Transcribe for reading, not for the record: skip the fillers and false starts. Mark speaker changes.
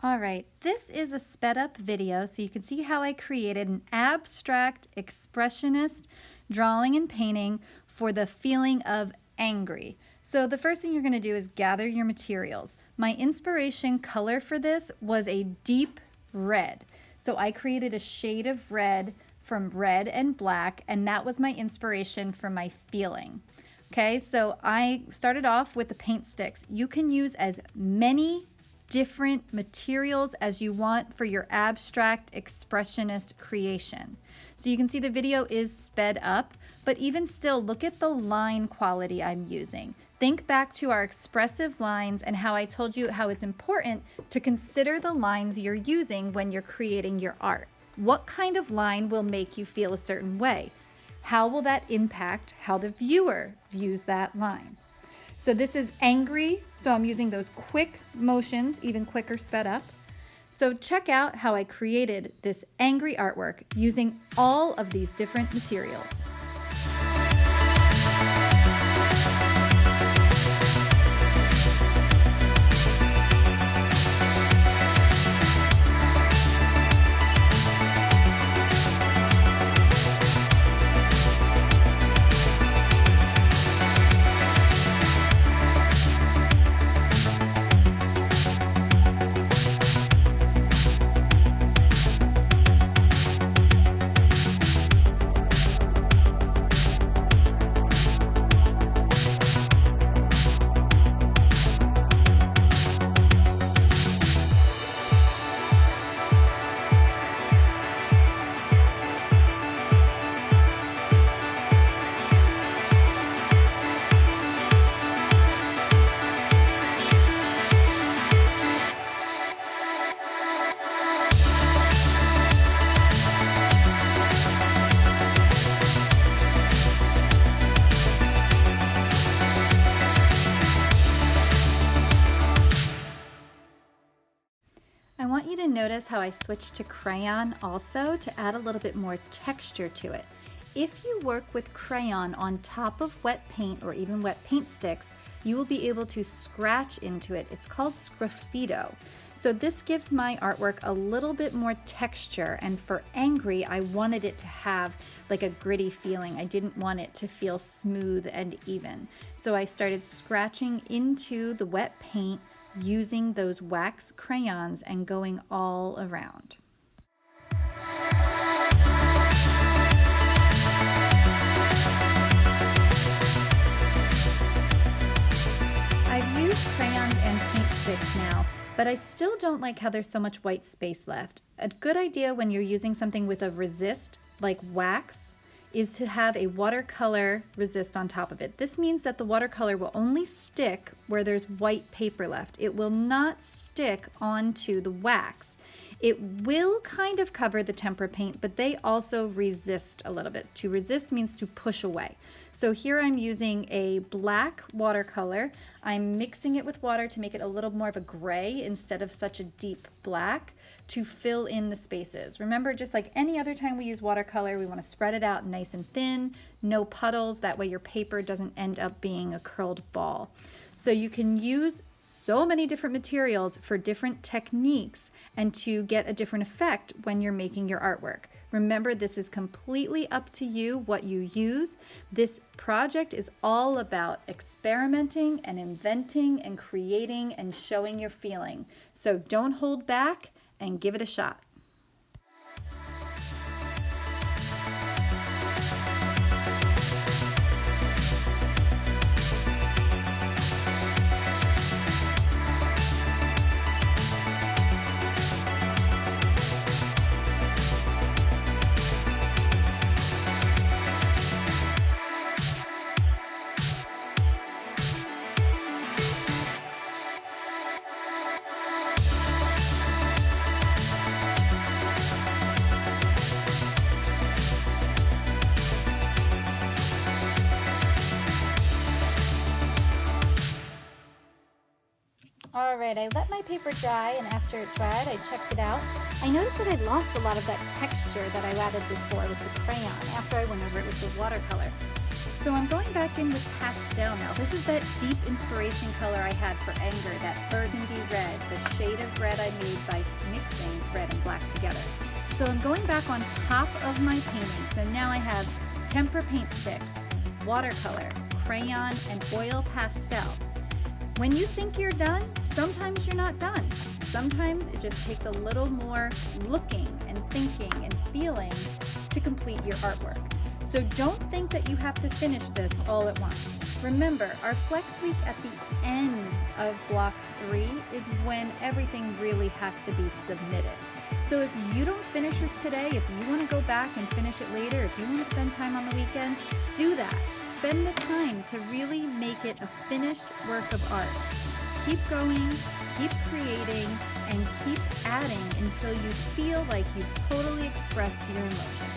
Speaker 1: All right, this is a sped up video so you can see how I created an abstract expressionist drawing and painting for the feeling of angry. So the first thing you're going to do is gather your materials. My inspiration color for this was a deep red. So I created a shade of red from red and black, and that was my inspiration for my feeling. Okay, so I started off with the paint sticks. You can use as many different materials as you want for your abstract expressionist creation. So you can see the video is sped up, but even still, look at the line quality I'm using. Think back to our expressive lines and how I told you how it's important to consider the lines you're using when you're creating your art. What kind of line will make you feel a certain way? How will that impact how the viewer views that line? So this is angry, so I'm using those quick motions, even quicker sped up. So check out how I created this angry artwork using all of these different materials. I want you to notice how I switched to crayon also to add a little bit more texture to it. If you work with crayon on top of wet paint or even wet paint sticks, you will be able to scratch into it. It's called sgraffito. So this gives my artwork a little bit more texture, and for angry, I wanted it to have like a gritty feeling. I didn't want it to feel smooth and even. So I started scratching into the wet paint using those wax crayons and going all around. I've used crayons and paint sticks now, but I still don't like how there's so much white space left. A good idea when you're using something with a resist, like wax, is to have a watercolor resist on top of it. This means that the watercolor will only stick where there's white paper left. It will not stick onto the wax. It will kind of cover the tempera paint, but they also resist a little bit. To resist means to push away. So here I'm using a black watercolor. I'm mixing it with water to make it a little more of a gray instead of such a deep black to fill in the spaces. Remember, just like any other time we use watercolor, we want to spread it out nice and thin, no puddles, that way your paper doesn't end up being a curled ball. So you can use so many different materials for different techniques and to get a different effect when you're making your artwork. Remember, this is completely up to you what you use. This project is all about experimenting and inventing and creating and showing your feeling. So don't hold back and give it a shot. All right, I let my paper dry, and after it dried, I checked it out. I noticed that I lost a lot of that texture that I added before with the crayon after I went over it with the watercolor. So I'm going back in with pastel now. This is that deep inspiration color I had for anger, that burgundy red, the shade of red I made by mixing red and black together. So I'm going back on top of my painting. So now I have tempera paint sticks, watercolor, crayon, and oil pastel. When you think you're done, sometimes you're not done. Sometimes it just takes a little more looking and thinking and feeling to complete your artwork. So don't think that you have to finish this all at once. Remember, our Flex Week at the end of block 3 is when everything really has to be submitted. So if you don't finish this today, if you want to go back and finish it later, if you want to spend time on the weekend, do that. Spend the time to really make it a finished work of art. Keep going, keep creating, and keep adding until you feel like you've totally expressed your emotions.